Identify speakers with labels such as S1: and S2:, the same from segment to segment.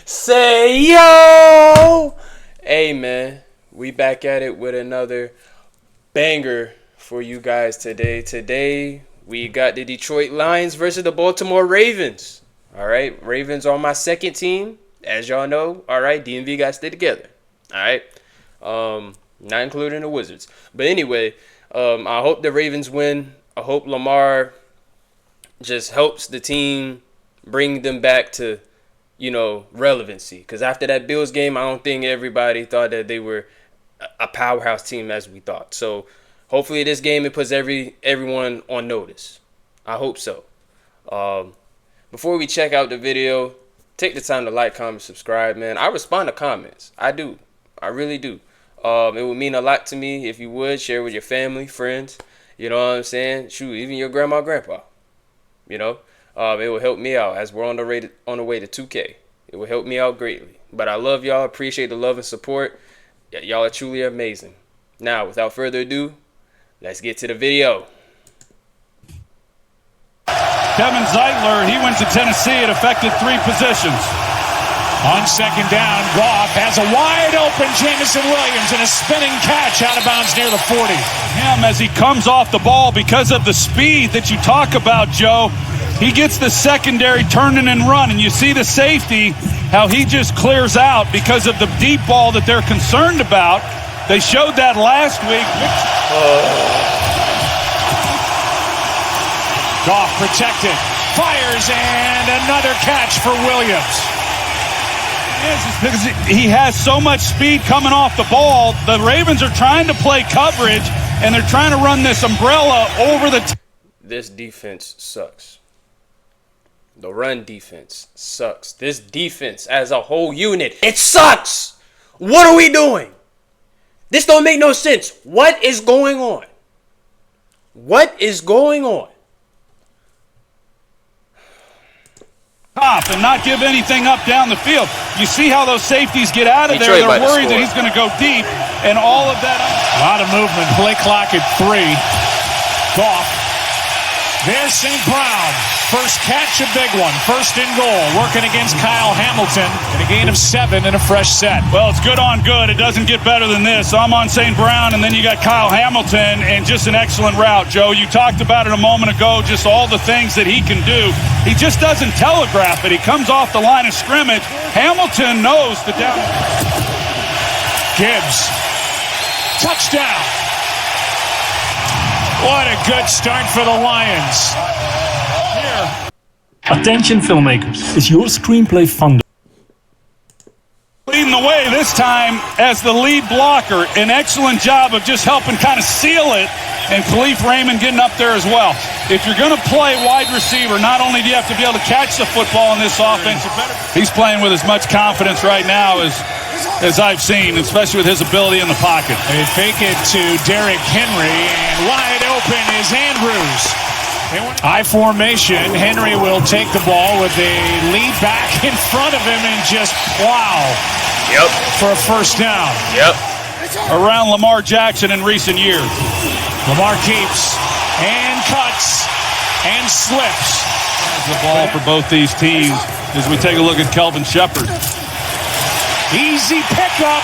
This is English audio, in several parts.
S1: Say yo! Hey man, we back at it with another banger for you guys today. Today we got the Detroit Lions versus the Baltimore Ravens. Alright, Ravens are my second team, as y'all know. Alright, DMV got to stay together. Alright. Not including the Wizards. But anyway, I hope the Ravens win. I hope Lamar just helps the team bring them back to, relevancy. Because after that Bills game, I don't think everybody thought that they were a powerhouse team as we thought. So hopefully this game, it puts everyone on notice. I hope so. Before we check out the video, take the time to like, comment, subscribe, man. I respond to comments. I do. I really do. It would mean a lot to me if you would share with your family, friends. You know what I'm saying? Shoot, even your grandma, grandpa. It will help me out as we're on the way to 2K. It will help me out greatly. But I love y'all. Appreciate the love and support. Y'all are truly amazing. Now, without further ado, let's get to the video.
S2: Kevin Zeitler, he went to Tennessee. It affected three positions.
S3: On second down, Goff has a wide open Jameson Williams and a spinning catch out of bounds near the 40.
S2: Him as he comes off the ball because of the speed that you talk about, Joe. He gets the secondary turning and running. You see the safety, how he just clears out because of the deep ball that they're concerned about. They showed that last week.
S3: Goff protected, fires, and another catch for Williams.
S2: Because he has so much speed coming off the ball. The Ravens are trying to play coverage, and they're trying to run this umbrella over the...
S1: This defense sucks. The run defense sucks. This defense as a whole unit, it sucks! What are we doing? This don't make no sense. What is going on? What is going on?
S2: Top and not give anything up down the field. You see how those safeties get out of there. They're worried that he's going to go deep, and all of that.
S3: A lot of movement. Play clock at 3. Goff. There's St. Brown. First catch, a big one. First and goal. Working against Kyle Hamilton in a gain of 7 in a fresh set.
S2: Well, it's good on good. It doesn't get better than this. I'm on St. Brown, and then you got Kyle Hamilton, and just an excellent route, Joe. You talked about it a moment ago, just all the things that he can do. He just doesn't telegraph it. He comes off the line of scrimmage. Hamilton knows the down.
S3: Gibbs. Touchdown. What a good start for the Lions. Here.
S4: Attention filmmakers, is your screenplay fun?
S2: Leading the way this time as the lead blocker. An excellent job of just helping kind of seal it. And Khalif Raymond getting up there as well. If you're going to play wide receiver, not only do you have to be able to catch the football in this offense, he's playing with as much confidence right now as I've seen, especially with his ability in the pocket.
S3: They fake it to Derrick Henry, and wide open is Andrews. High formation. Henry will take the ball with a lead back in front of him and just plow.
S1: Yep.
S3: For a first down.
S1: Yep.
S2: Around Lamar Jackson in recent years.
S3: Lamar keeps and cuts and slips.
S2: The ball for both these teams as we take a look at Kelvin Shepherd.
S3: Easy pickup.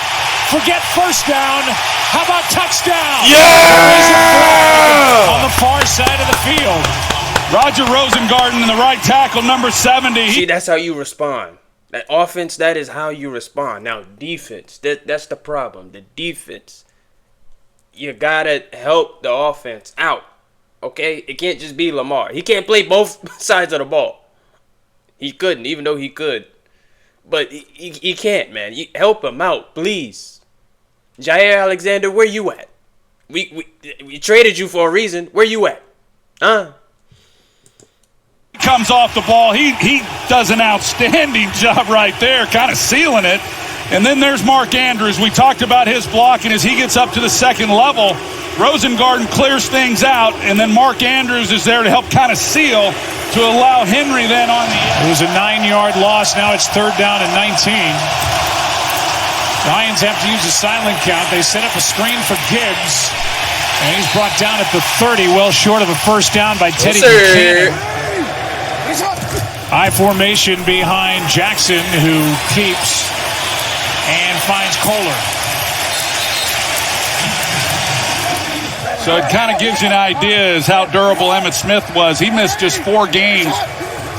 S3: Forget first down. How about touchdown?
S1: Yeah!
S3: On the far side of the field.
S2: Roger Rosengarten in the right tackle, number 70.
S1: See, that's how you respond. That offense, that is how you respond. Now, defense, that's the problem. The defense. You got to help the offense out. Okay? It can't just be Lamar. He can't play both sides of the ball. He couldn't, even though he could. But he can't, man. You help him out, please. Jair Alexander, where you at? We traded you for a reason. Where you at? Huh?
S2: Comes off the ball. He does an outstanding job right there, kind of sealing it. And then there's Mark Andrews. We talked about his blocking as he gets up to the second level. Rosengarten clears things out, and then Mark Andrews is there to help kind of seal to allow Henry then on the end.
S3: It was a 9-yard loss. Now it's third down and 19. Lions have to use a silent count. They set up a screen for Gibbs, and he's brought down at the 30, well short of a first down by Teddy Buchanan. I formation behind Jackson, who keeps and finds Kohler.
S2: So it kind of gives you an idea as how durable Emmitt Smith was. He missed just 4 games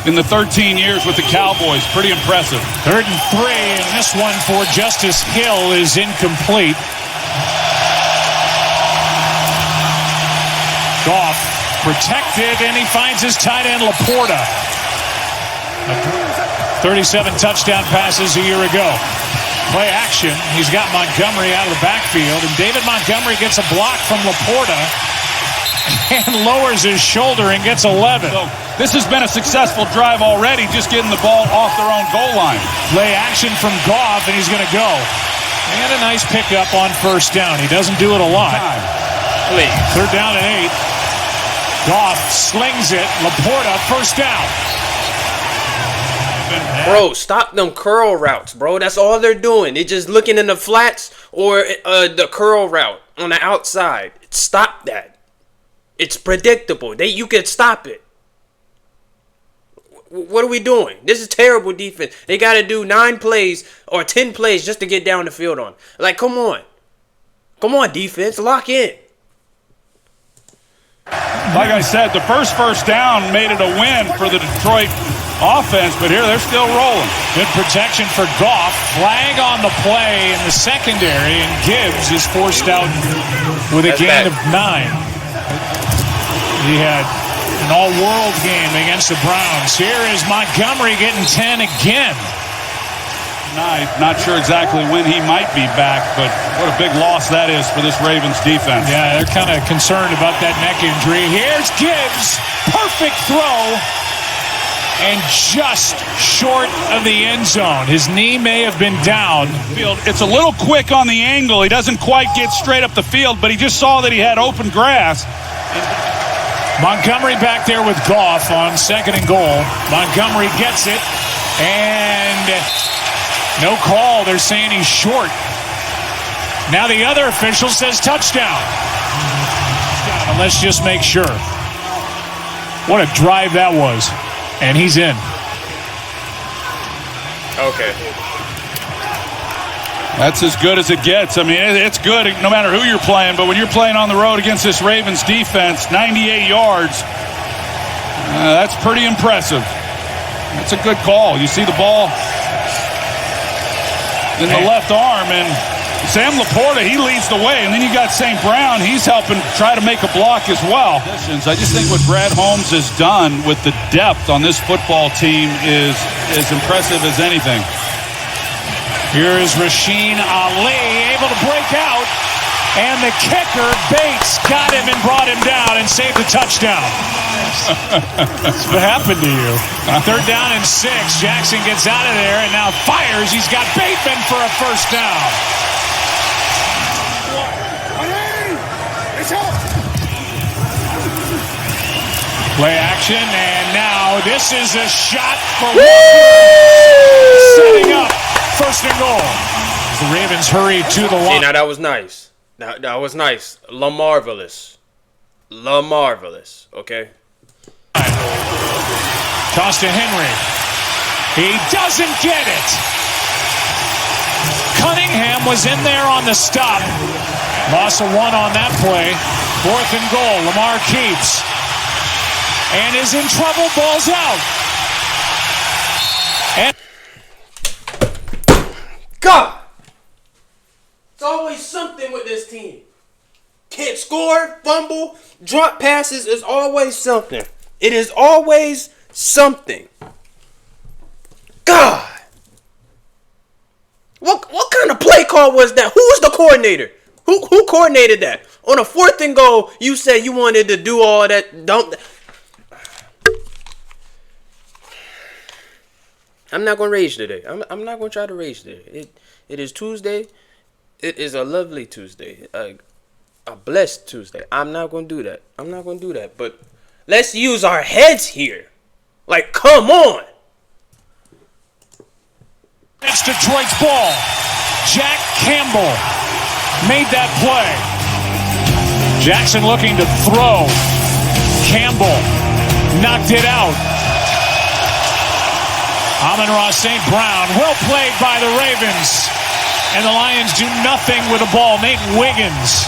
S2: in the 13 years with the Cowboys. Pretty impressive.
S3: 3rd and 3, and this one for Justice Hill is incomplete. Goff protected, and he finds his tight end Laporta. 37 touchdown passes a year ago. Play action. He's got Montgomery out of the backfield, and David Montgomery gets a block from Laporta and lowers his shoulder and gets 11.
S2: So this has been a successful drive already, just getting the ball off their own goal line.
S3: Play action from Goff, and he's going to go. And a nice pickup on 1st down. He doesn't do it a lot.
S1: Please.
S3: 3rd down and 8. Goff slings it. Laporta, 1st down.
S1: Bro, stop them curl routes, bro. That's all they're doing. They're just looking in the flats or the curl route on the outside. Stop that. It's predictable. You could stop it. What are we doing? This is terrible defense. They got to do 9 plays or 10 plays just to get down the field on. Like, come on. Come on, defense. Lock in.
S2: Like I said, the first down made it a win for the Detroit offense, but here they're still rolling.
S3: Good protection for Goff. Flag on the play in the secondary, and Gibbs is forced out with a gain of 9. He had an all-world game against the Browns. Here is Montgomery getting 10 again.
S2: Not sure exactly when he might be back, but what a big loss that is for this Ravens defense.
S3: Yeah, they're kind of concerned about that neck injury. Here's Gibbs. Perfect throw. And just short of the end zone. His knee may have been down.
S2: It's a little quick on the angle. He doesn't quite get straight up the field, but he just saw that he had open grass.
S3: Montgomery back there with Goff on 2nd and goal. Montgomery gets it. And no call. They're saying he's short. Now the other official says touchdown. Let's just make sure. What a drive that was. And he's in.
S1: Okay.
S2: That's as good as it gets. I mean, it's good no matter who you're playing, but when you're playing on the road against this Ravens defense, 98 yards, that's pretty impressive. That's a good call. You see the ball in the left arm, and Sam Laporta, he leads the way, and then you got St. Brown. He's helping try to make a block as well. I just think what Brad Holmes has done with the depth on this football team is as impressive as anything.
S3: Here is Rasheen Ali able to break out, and the kicker, Bates, got him and brought him down and saved the touchdown. That's what happened to you. 3rd down and 6. Jackson gets out of there and now fires. He's got Bateman for a 1st down. Play action, and now this is a shot for Walker. Setting up 1st and goal. The Ravens hurry to the line.
S1: See, now that was nice. That was nice. LaMarvelous. LaMarvelous, okay?
S3: Toss to Henry. He doesn't get it. Cunningham was in there on the stop. Loss of 1 on that play. 4th and goal. Lamar keeps. And is in trouble. Ball's out. And
S1: God! It's always something with this team. Can't score, fumble, drop passes. It's always something. It is always something. God! What kind of play call was that? Who was the coordinator? Who coordinated that? On a 4th and goal, you said you wanted to do all that. I'm not going to rage today. I'm not going to try to rage today. It is Tuesday. It is a lovely Tuesday. A blessed Tuesday. I'm not going to do that. I'm not going to do that. But let's use our heads here. Like, come on.
S3: it's Detroit's ball. Jack Campbell made that play. Jackson looking to throw. Campbell knocked it out. Amon-Ra St. Brown. Well played by the Ravens. And the Lions do nothing with the ball. Nate Wiggins.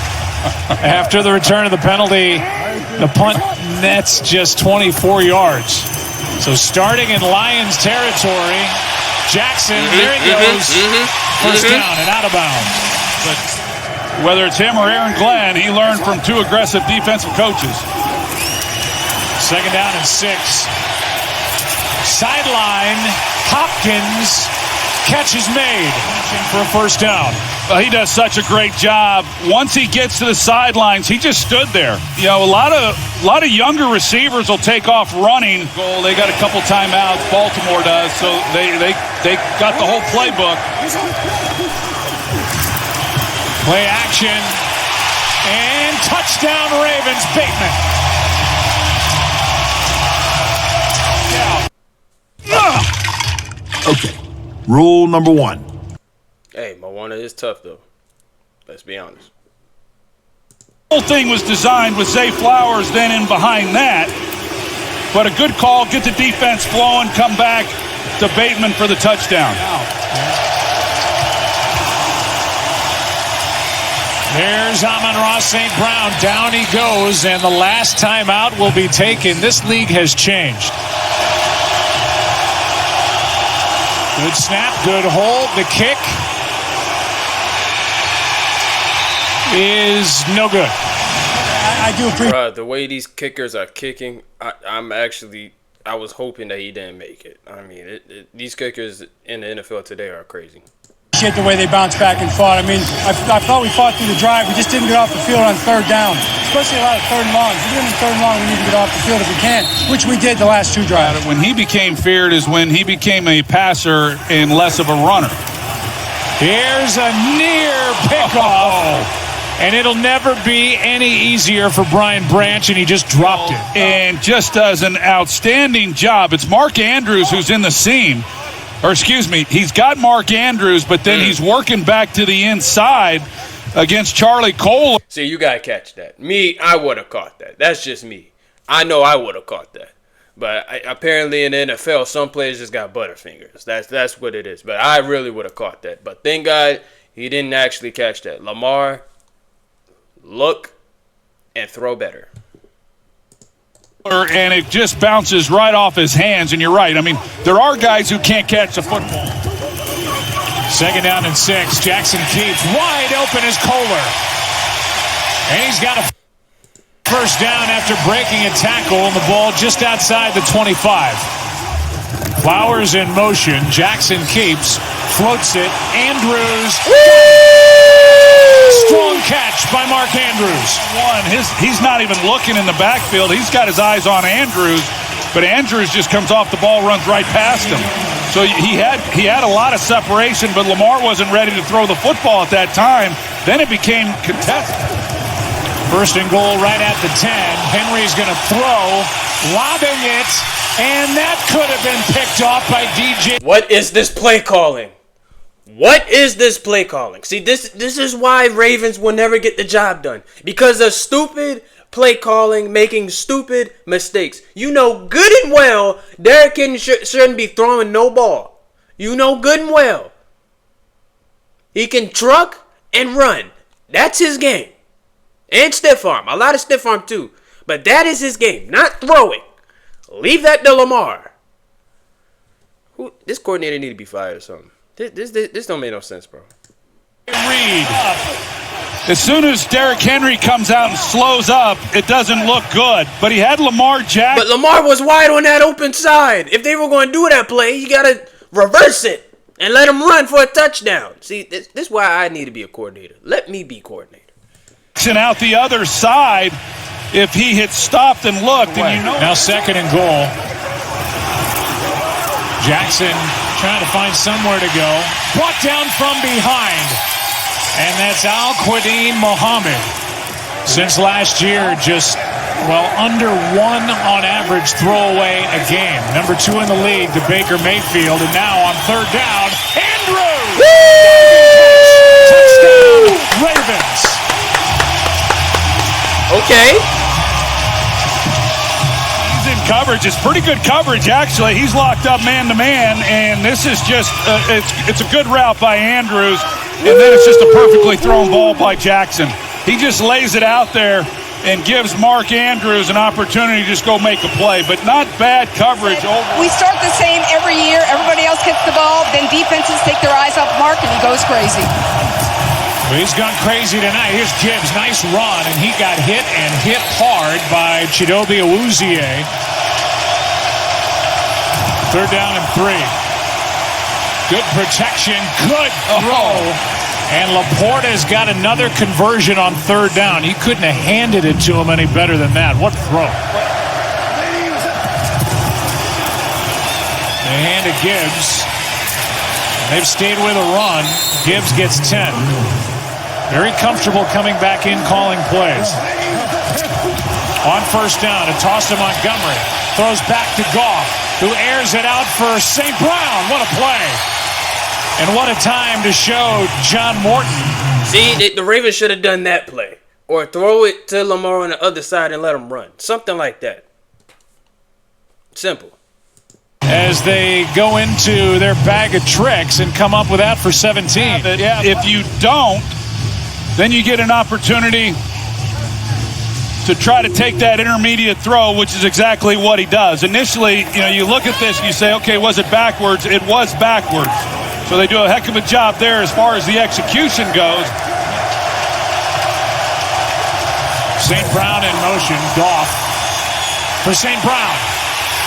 S3: After the return of the penalty, the punt nets just 24 yards. So starting in Lions territory, Jackson, there he goes. First down and out of bounds.
S2: But whether it's him or Aaron Glenn, he learned from two aggressive defensive coaches.
S3: Second down and 6. Sideline, Hopkins, catch is made for a first down.
S2: Well, he does such a great job. Once he gets to the sidelines, he just stood there. You know, a lot of younger receivers will take off running. Goal. They got a couple timeouts. Baltimore does, so they got the whole playbook.
S3: Play action and touchdown Ravens. Bateman.
S5: Okay, rule number 1.
S1: Hey, Moana is tough, though. Let's be honest.
S2: The whole thing was designed with Zay Flowers then in behind that. But a good call, get the defense flowing, come back to Bateman for the touchdown.
S3: There's Amon-Ra St. Brown. Down he goes, and the last timeout will be taken. This league has changed. Good snap, good hold. The kick is no good.
S6: I do appreciate
S1: Bruh, the way these kickers are kicking, I was hoping that he didn't make it. I mean, these kickers in the NFL today are crazy.
S6: the way they bounced back and fought. I mean, I thought we fought through the drive. We just didn't get off the field on third down, especially a lot of third and longs. If we're doing third and long, we need to get off the field if we can, which we did the last 2 drives.
S2: When he became feared is when he became a passer and less of a runner.
S3: Here's a near pickoff. And it'll never be any easier for Brian Branch, and he just dropped it.
S2: And just does an outstanding job. It's Mark Andrews who's in the seam. Or excuse me, he's got Mark Andrews, but then he's working back to the inside against Charlie Cole.
S1: See, you got to catch that. Me, I would have caught that. That's just me. I know I would have caught that. But apparently in the NFL, some players just got butterfingers. That's what it is. But I really would have caught that. But thank God he didn't actually catch that. Lamar, look and throw better.
S2: And it just bounces right off his hands. And you're right. I mean, there are guys who can't catch a football.
S3: Second down and 6. Jackson keeps wide open as Kohler. And he's got a first down after breaking a tackle, and the ball just outside the 25. Flowers in motion. Jackson keeps, floats it. Andrews. Strong catch by Mark Andrews.
S2: He's not even looking in the backfield. He's got his eyes on Andrews, but Andrews just comes off the ball, runs right past him. So he had a lot of separation, but Lamar wasn't ready to throw the football at that time. Then it became contested.
S3: First and goal right at the 10. Henry's going to throw, lobbing it, and that could have been picked off by DJ.
S1: What is this play calling? What is this play calling? See, this is why Ravens will never get the job done. Because of stupid play calling, making stupid mistakes. You know good and well Derrick Henry shouldn't be throwing no ball. You know good and well. He can truck and run. That's his game. And stiff arm. A lot of stiff arm too. But that is his game. Not throwing. Leave that to Lamar. This coordinator need to be fired or something. This don't make no sense, bro.
S2: Reed. As soon as Derrick Henry comes out and slows up, it doesn't look good. But he had Lamar Jackson.
S1: But Lamar was wide on that open side. If they were going to do that play, you got to reverse it and let him run for a touchdown. See, this is why I need to be a coordinator. Let me be coordinator.
S2: Out the other side, if he had stopped and looked, and you know.
S3: Now second and goal. Jackson trying to find somewhere to go. Brought down from behind. And that's Al-Quadin Muhammad. Since last year, just, under 1 on average throwaway a game. Number 2 in the league to Baker Mayfield. And now on third down, Andrews! Touchdown, Ravens.
S1: Okay.
S2: He's in coverage. It's pretty good coverage, actually. He's locked up man-to-man, and this is just it's a good route by Andrews, and then it's just a perfectly thrown ball by Jackson. He just lays it out there and gives Mark Andrews an opportunity to just go make a play, but not bad coverage.
S7: We start the same every year. Everybody else gets the ball, then defenses take their eyes off Mark, and he goes crazy.
S3: Well, he's gone crazy tonight. Here's Gibbs. Nice run, and he got hit and hit hard by Chidobe Awuzie. 3rd down and 3. Good protection. Good throw. And Laporta's got another conversion on 3rd down. He couldn't have handed it to him any better than that. What throw. They hand to Gibbs. They've stayed with a run. Gibbs gets 10. Very comfortable coming back in, calling plays. On 1st down, a toss to Montgomery. Throws back to Goff, who airs it out for St. Brown. What a play. And what a time to show John Morton.
S1: See, the Ravens should have done that play. Or throw it to Lamar on the other side and let him run. Something like that. Simple.
S3: As they go into their bag of tricks and come up with that for 17.
S2: If you don't, then you get an opportunity to try to take that intermediate throw, which is exactly what he does. Initially, you look at this and you say, okay, was it backwards? It was backwards. So they do a heck of a job there as far as the execution goes.
S3: St. Brown in motion. Goff for St. Brown.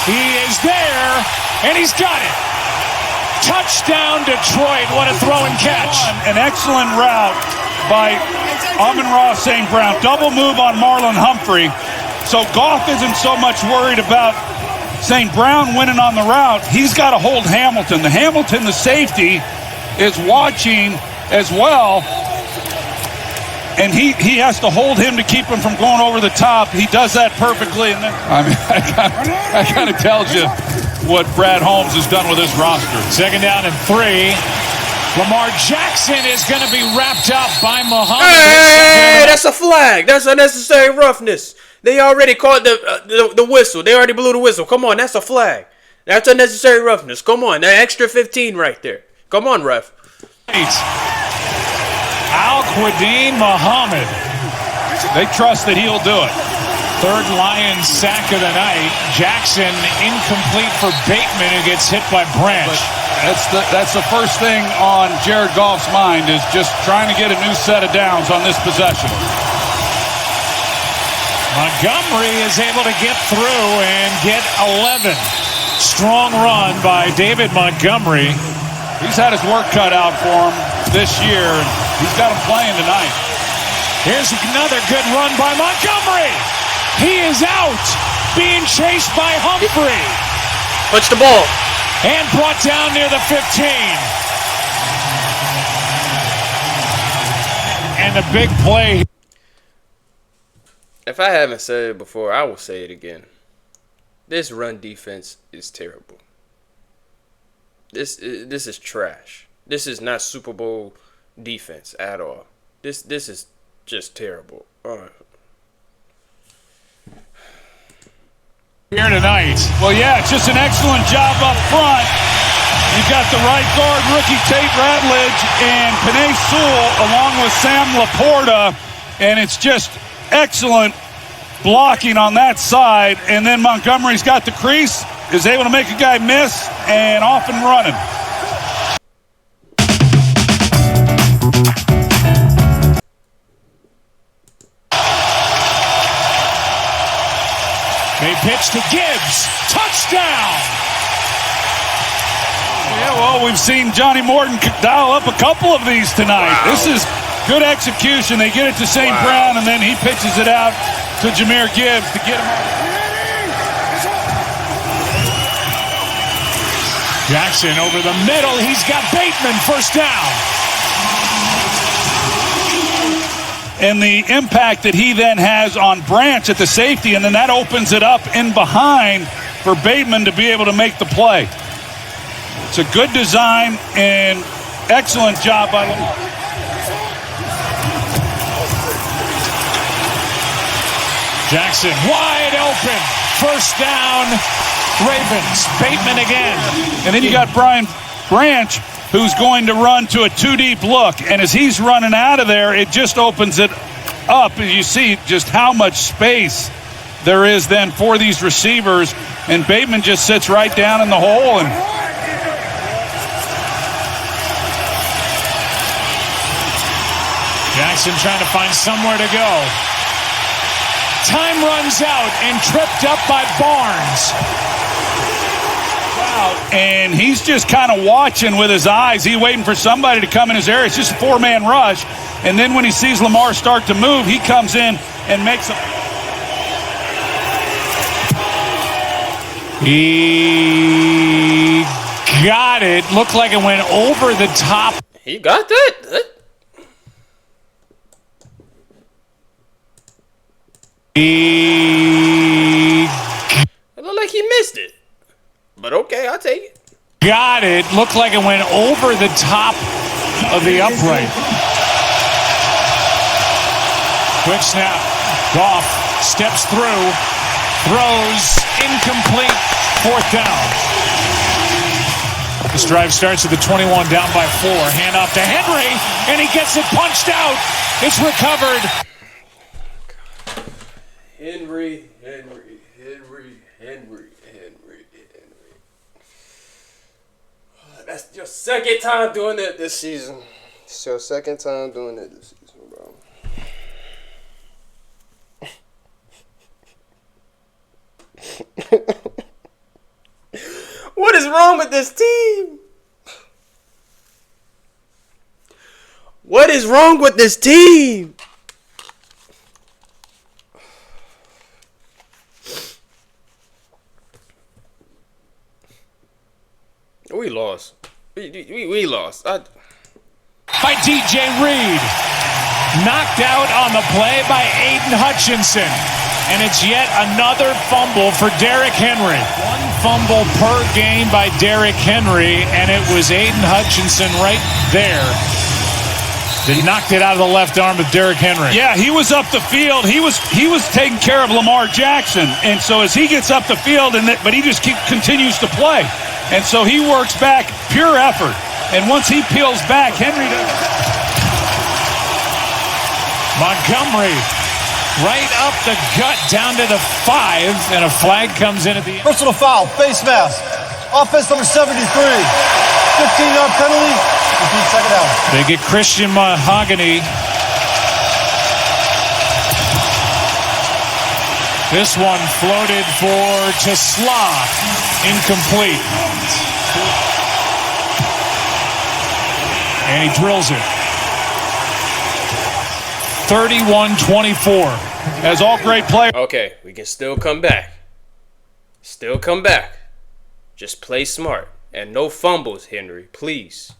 S3: He is there, and he's got it. Touchdown, Detroit. What a throw and catch.
S2: An excellent route by Amon-Ra St. Brown. Double move on Marlon Humphrey. So Goff isn't so much worried about St. Brown winning on the route. He's got to hold Hamilton. The safety, is watching as well. And he has to hold him to keep him from going over the top. He does that perfectly. And then, that kind of tells you what Brad Holmes has done with his roster.
S3: 2nd down and 3. Lamar Jackson is going to be wrapped up by Muhammad.
S1: Hey, that's a flag. That's unnecessary roughness. They already called the whistle. They already blew the whistle. Come on, that's a flag. That's unnecessary roughness. Come on, that extra 15 right there. Come on, ref.
S3: Al-Quadin Muhammad.
S2: They trust that he'll do it.
S3: 3rd Lions sack of the night. Jackson incomplete for Bateman, who gets hit by Branch.
S2: That's the first thing on Jared Goff's mind, is just trying to get a new set of downs on this possession.
S3: Montgomery is able to get through and get 11. Strong run by David Montgomery.
S2: He's had his work cut out for him this year, and he's got him playing tonight.
S3: Here's another good run by Montgomery. He is out, being chased by Humphrey.
S1: Touch the ball.
S3: And brought down near the 15. And a big play.
S1: If I haven't said it before, I will say it again. This run defense is terrible. This is trash. This is not Super Bowl defense at all. This is just terrible.
S3: Here tonight.
S2: Well, yeah, it's just an excellent job up front. You've got the right guard, rookie Tate Ratledge, and Penei Sewell, along with Sam Laporta, and it's just excellent blocking on that side. And then Montgomery's got the crease, is able to make a guy miss, and off and running.
S3: They pitch to Gibbs. Touchdown!
S2: Yeah, well, we've seen Johnny Morton dial up a couple of these tonight. Wow. This is good execution. They get it to St. Brown, and then he pitches it out to Jahmyr Gibbs to get him out.
S3: Jackson over the middle. He's got Bateman. 1st down.
S2: And the impact that he then has on Branch at the safety, and then that opens it up in behind for Bateman to be able to make the play. It's a good design and excellent job by Lamar. Jackson wide open.
S3: First down, Ravens. Bateman again.
S2: And then you got Brian Branch, who's going to run to a two-deep look. And as he's running out of there, it just opens it up. And you see just how much space there is then for these receivers. And Bateman just sits right down in the hole. And
S3: Jackson trying to find somewhere to go. Time runs out and tripped up by Barnes.
S2: wow. And he's just kind of watching with his eyes. He's waiting for somebody to come in his area. It's just a four-man rush. And then when he sees Lamar start to move, he comes in and makes a...
S3: He got it. Looked like it went over the top.
S1: He got that?
S3: He
S1: It looked like he missed it. But okay, I'll take it.
S3: got it. Looked like it went over the top of the upright. Quick snap. Goff steps through. Throws. Incomplete. Fourth down. This drive starts at the 21, down by 4. Hand off to Henry, and he gets it punched out. It's recovered.
S1: Henry. That's your second time doing it this season. It's your second time doing it this season, bro. What is wrong with this team? What is wrong with this team? We lost. We lost.
S3: By DJ Reed. Knocked out on the play by Aiden Hutchinson. And it's yet another fumble for Derrick Henry. One fumble per game by Derrick Henry, and it was Aiden Hutchinson right there that knocked it out of the left arm of Derrick Henry.
S2: Yeah, he was up the field. He was taking care of Lamar Jackson. And so as he gets up the field, but he just continues to play. And so he works back, pure effort. And once he peels back, Henry does.
S3: Montgomery right up the gut down to the 5, and a flag comes in at the end.
S8: Personal foul, face mask. Offense number 73. 15-yard penalty. Repeat second down.
S3: They get Christian Mahogany. This one floated for Tesla. Incomplete. And he drills it. 31-24.
S2: As all great players.
S1: Okay, we can still come back. Still come back. Just play smart. And no fumbles, Henry, please.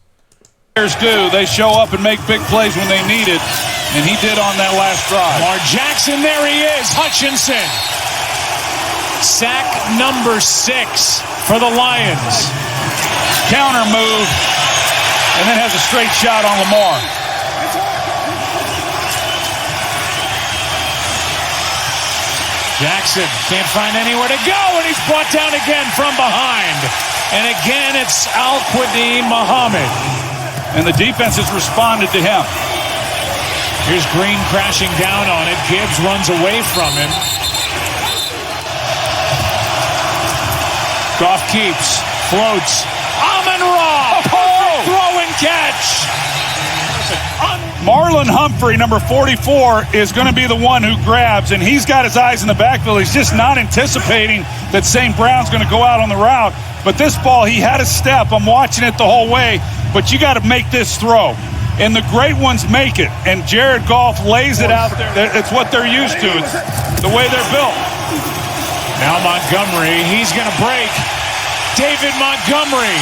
S2: Do. They show up and make big plays when they need it. And he did on that last drive.
S3: Lamar Jackson, there he is. Hutchinson. Sack number 6 for the Lions.
S2: Counter move. And then has a straight shot on Lamar.
S3: Jackson can't find anywhere to go, and he's brought down again from behind. And again, it's Al-Quadin Muhammad.
S2: And the defense has responded to him.
S3: Here's Green crashing down on it. Gibbs runs away from him. Goff keeps, floats. Amon-Ra, perfect throw and catch.
S2: Marlon Humphrey, number 44, is going to be the one who grabs, and he's got his eyes in the backfield. He's just not anticipating that St. Brown's going to go out on the route. But this ball, he had a step. I'm watching it the whole way, but you got to make this throw. And the great ones make it, and Jared Goff lays it out there. It's what they're used to. It's the way they're built.
S3: Now Montgomery, he's going to break. David Montgomery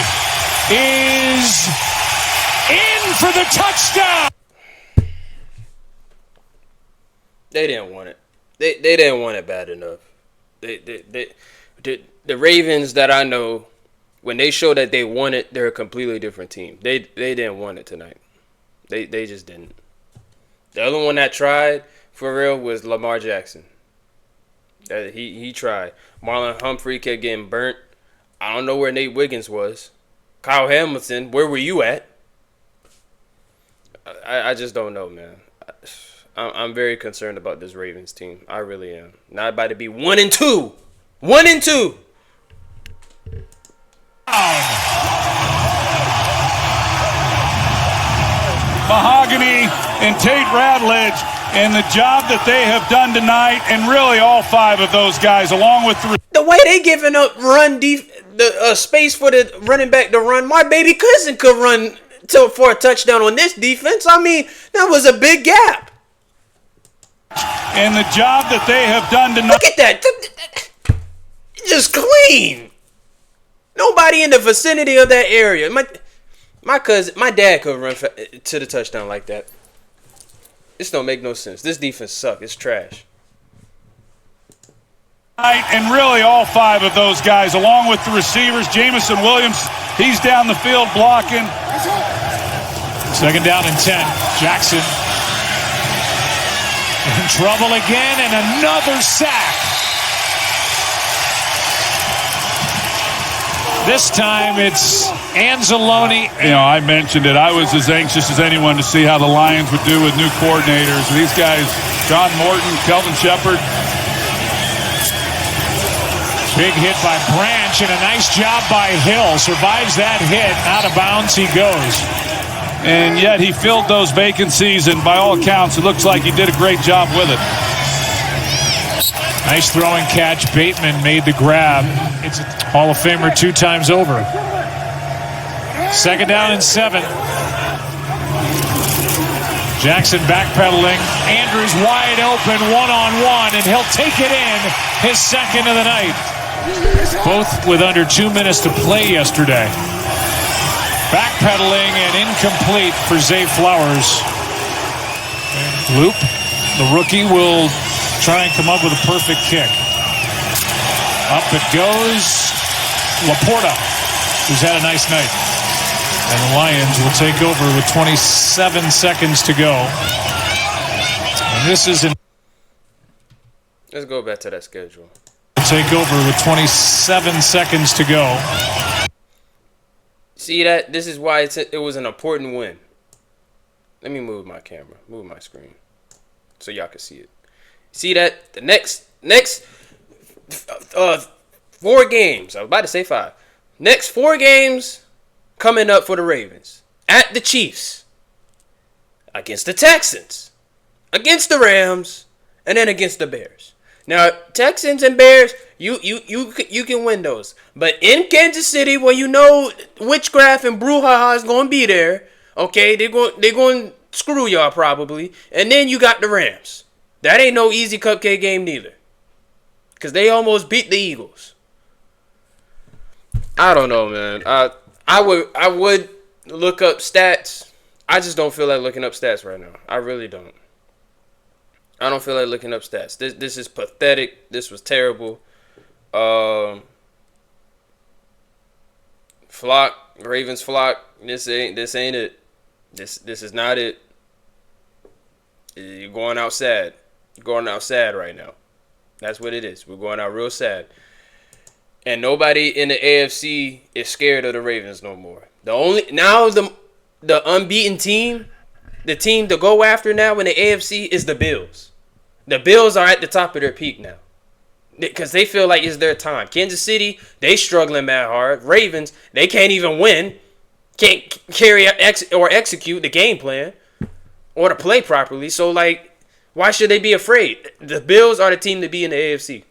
S3: is in for the touchdown.
S1: They didn't want it. They didn't want it bad enough. The Ravens that I know, when they show that they want it, they're a completely different team. They didn't want it tonight. They just didn't. The other one that tried for real was Lamar Jackson. He tried. Marlon Humphrey kept getting burnt. I don't know where Nate Wiggins was. Kyle Hamilton, where were you at? I just don't know, man. I'm very concerned about this Ravens team. I really am. Not about to be 1-2. 1-2.
S2: Mahogany and Tate Radledge and the job that they have done tonight, and really all five of those guys, along with
S1: the way they giving up space for the running back to run. My baby cousin could run for a touchdown on this defense. I mean, that was a big gap.
S2: And the job that they have done tonight.
S1: Look at that. Just clean. Nobody in the vicinity of that area. My dad could run to the touchdown like that. This don't make no sense. This defense sucks. It's trash.
S2: And really all five of those guys, along with the receivers. Jamison Williams, he's down the field blocking.
S3: Second down and 10. Jackson in trouble again, and another sack. This time it's Anzalone.
S2: I mentioned it. I was as anxious as anyone to see how the Lions would do with new coordinators. These guys, John Morton, Kelvin Shepard.
S3: Big hit by Branch, and a nice job by Hill. Survives that hit. Out of bounds he goes.
S2: And yet he filled those vacancies, and by all accounts, it looks like he did a great job with it.
S3: Nice throwing catch. Bateman made the grab. It's a Hall of Famer 2 times over. Second down and 7. Jackson backpedaling. Andrews wide open, one-on-one, and he'll take it in. His second of the night. Both with under 2 minutes to play yesterday. Backpedaling and incomplete for Zay Flowers. Loop, the rookie, will try and come up with a perfect kick. Up it goes. Laporta, who's had a nice night. And the Lions will take over with 27 seconds to go. And this is an...
S1: Let's go back to that schedule.
S3: Take over with 27 seconds to go.
S1: See that? This is why it was an important win. Let me move my camera. Move my screen. So y'all can see it. See that? The next 4 games. I was about to say 5. Next 4 games coming up for the Ravens. At the Chiefs. Against the Texans. Against the Rams. And then against the Bears. Now, Texans and Bears, you can win those. But in Kansas City, when you know witchcraft and brouhaha is going to be there, okay, they're going to screw y'all probably. And then you got the Rams. That ain't no easy cupcake game neither. Because they almost beat the Eagles. I don't know, man. I would look up stats. I just don't feel like looking up stats right now. I really don't. I don't feel like looking up stats. This is pathetic. This was terrible. Ravens flock. This ain't it. This is not it. You're going out sad. You're going out sad right now. That's what it is. We're going out real sad. And nobody in the AFC is scared of the Ravens no more. The unbeaten team, the team to go after now in the AFC is the Bills. The Bills are at the top of their peak now. Because they feel like it's their time. Kansas City, they struggling mad hard. Ravens, they can't even win. Can't carry or execute the game plan. Or to play properly. So, why should they be afraid? The Bills are the team to be in the AFC.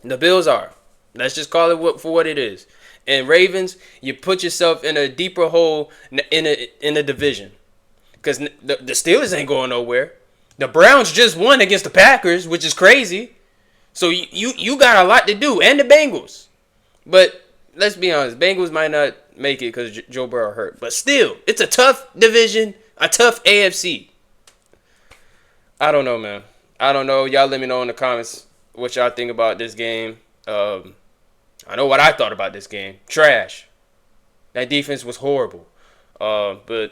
S1: The Bills are. Let's just call it for what it is. And Ravens, you put yourself in a deeper hole in a division. Because the Steelers ain't going nowhere. The Browns just won against the Packers, which is crazy. So you got a lot to do. And the Bengals. But let's be honest. Bengals might not make it because Joe Burrow hurt. But still, it's a tough division. A tough AFC. I don't know, man. I don't know. Y'all let me know in the comments what y'all think about this game. I know what I thought about this game. Trash. That defense was horrible. But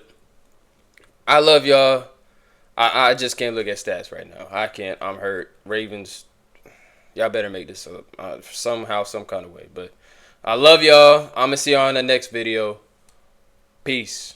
S1: I love y'all. I just can't look at stats right now. I can't. I'm hurt. Ravens. Y'all better make this up somehow, some kind of way. But I love y'all. I'm going to see y'all in the next video. Peace.